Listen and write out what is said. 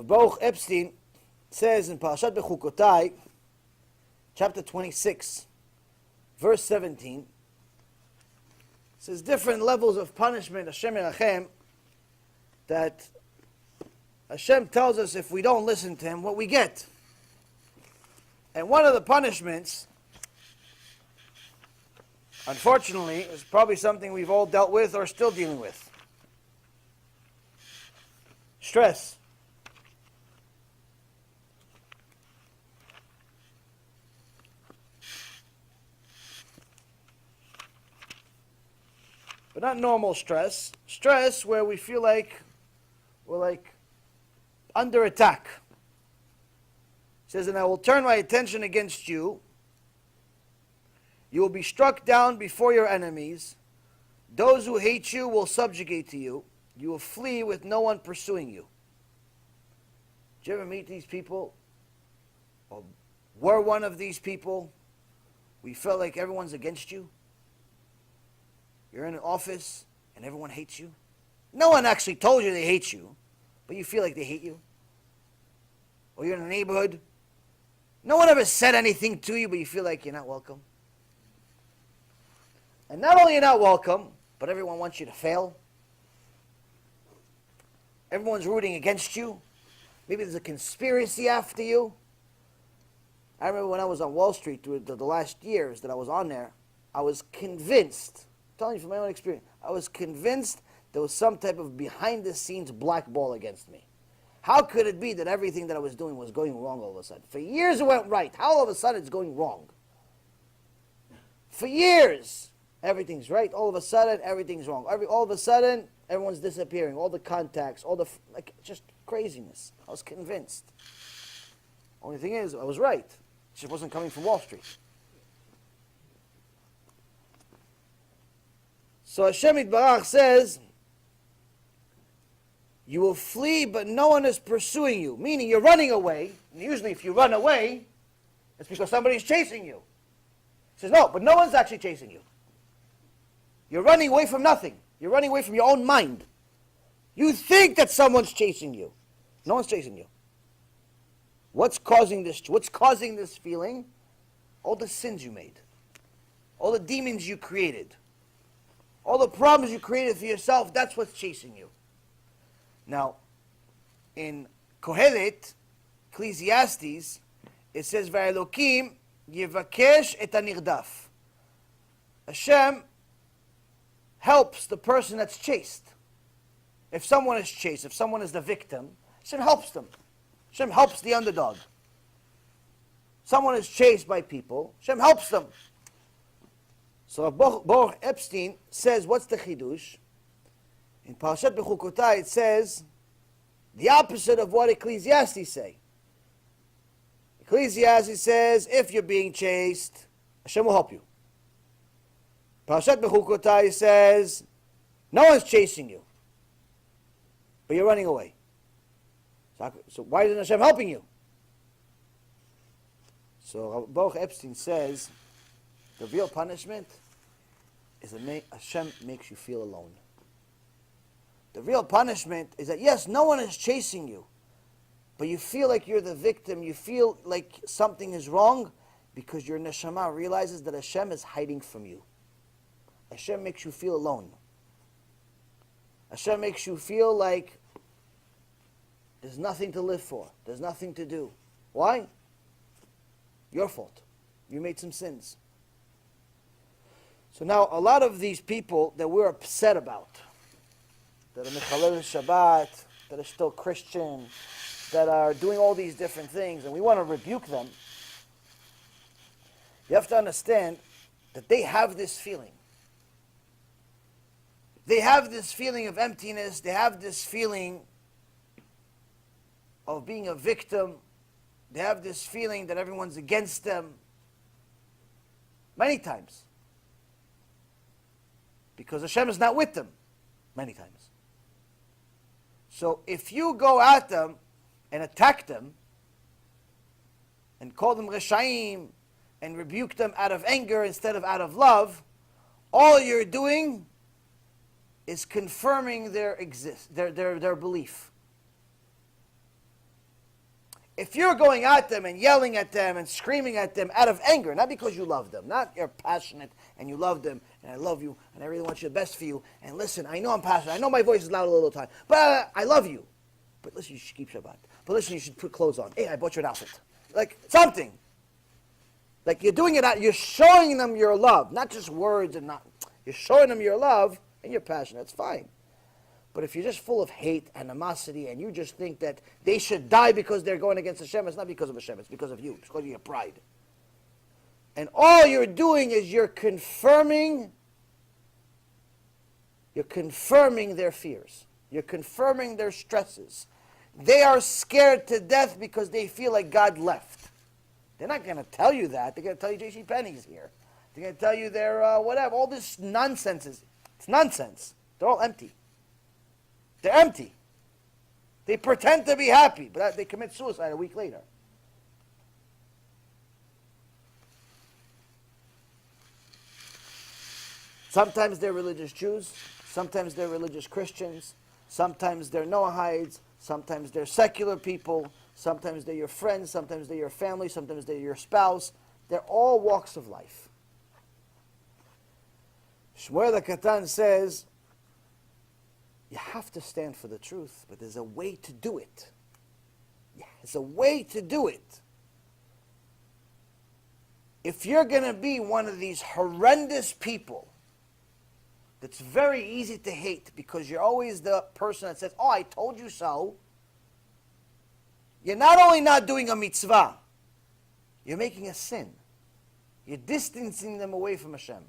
Baruch Epstein says in Parashat Bechukotai, chapter 26, verse 17, says different levels of punishment, Hashem Yerachem, that Hashem tells us if we don't listen to Him, what we get. And one of the punishments, unfortunately, is probably something we've all dealt with or still dealing with. Stress. But not normal stress. Stress where we feel like we're like under attack. It says, and I will turn my attention against you. You will be struck down before your enemies. Those who hate you will subjugate to you. You will flee with no one pursuing you. Did you ever meet these people? Or were one of these people? We felt like everyone's against you. You're in an office and everyone hates you. No one actually told you they hate you, but you feel like they hate you. Or you're in a neighborhood. No one ever said anything to you, but you feel like you're not welcome. And not only you're not welcome, but everyone wants you to fail. Everyone's rooting against you. Maybe there's a conspiracy after you. I remember when I was on Wall Street, the last years that I was on there, I was convinced, I'm telling you from my own experience, I was convinced there was some type of behind-the-scenes blackball against me. How could it be that everything that I was doing was going wrong all of a sudden? For years it went right. How all of a sudden it's going wrong? For years, everything's right. All of a sudden, everything's wrong. All of a sudden, everyone's disappearing. All the contacts, just craziness. I was convinced. Only thing is, I was right. It just wasn't coming from Wall Street. So Hashem Yitbarach says, you will flee, but no one is pursuing you. Meaning you're running away. And usually if you run away, it's because somebody's chasing you. He says, no, but no one's actually chasing you. You're running away from nothing. You're running away from your own mind. You think that someone's chasing you. No one's chasing you. What's causing this? What's causing this feeling? All the sins you made. All the demons you created. All the problems you created for yourself, that's what's chasing you. Now, in Kohelet, Ecclesiastes, it says, V'elokim yivakesh et hanirdaf. Hashem helps the person that's chased. If someone is chased, if someone is the victim, Hashem helps them. Hashem helps the underdog. Someone is chased by people, Hashem helps them. So Baruch Epstein says, what's the chidush? In Parashat Bechukotai it says the opposite of what Ecclesiastes say. Ecclesiastes says, if you're being chased, Hashem will help you. Parashat Bechukotai says, no one's chasing you, but you're running away. So why isn't Hashem helping you? So Baruch Epstein says, the real punishment is that Hashem makes you feel alone. The real punishment is that, yes, no one is chasing you, but you feel like you're the victim, you feel like something is wrong, because your neshama realizes that Hashem is hiding from you. Hashem makes you feel alone. Hashem makes you feel like there's nothing to live for, there's nothing to do. Why? Your fault. You made some sins. So now, a lot of these people that we're upset about, that are Mechalel Shabbat, that are still Christian, that are doing all these different things, and we want to rebuke them, you have to understand that they have this feeling. They have this feeling of emptiness, they have this feeling of being a victim, they have this feeling that everyone's against them, many times. Because Hashem is not with them, many times. So if you go at them and attack them and call them Reshaim and rebuke them out of anger instead of out of love, all you're doing is confirming their belief. If you're going at them and yelling at them and screaming at them out of anger, not because you love them, not you're passionate and you love them and I love you and I really want you the best for you, and listen, I know I'm passionate, I know my voice is loud a little time, but I love you. But listen, you should keep Shabbat. But listen, you should put clothes on. Hey, I bought you an outfit. Like something. Like you're doing it out, you're showing them your love, not just words and not, you're showing them your love and you're passionate, it's fine. But if you're just full of hate, animosity, and you just think that they should die because they're going against Hashem, it's not because of Hashem, it's because of you. It's because of your pride. And all you're doing is you're confirming their fears. You're confirming their stresses. They are scared to death because they feel like God left. They're not going to tell you that. They're going to tell you J.C. Penney's here. They're going to tell you they're whatever. All this nonsense it's nonsense. They're all empty. They're empty. They pretend to be happy, but they commit suicide a week later. Sometimes they're religious Jews. Sometimes they're religious Christians. Sometimes they're Noahides. Sometimes they're secular people. Sometimes they're your friends. Sometimes they're your family. Sometimes they're your spouse. They're all walks of life. Shmuel the Katan says, you have to stand for the truth, but there's a way to do it. Yeah, there's a way to do it. If you're going to be one of these horrendous people that's very easy to hate because you're always the person that says, oh, I told you so, you're not only not doing a mitzvah, you're making a sin. You're distancing them away from Hashem.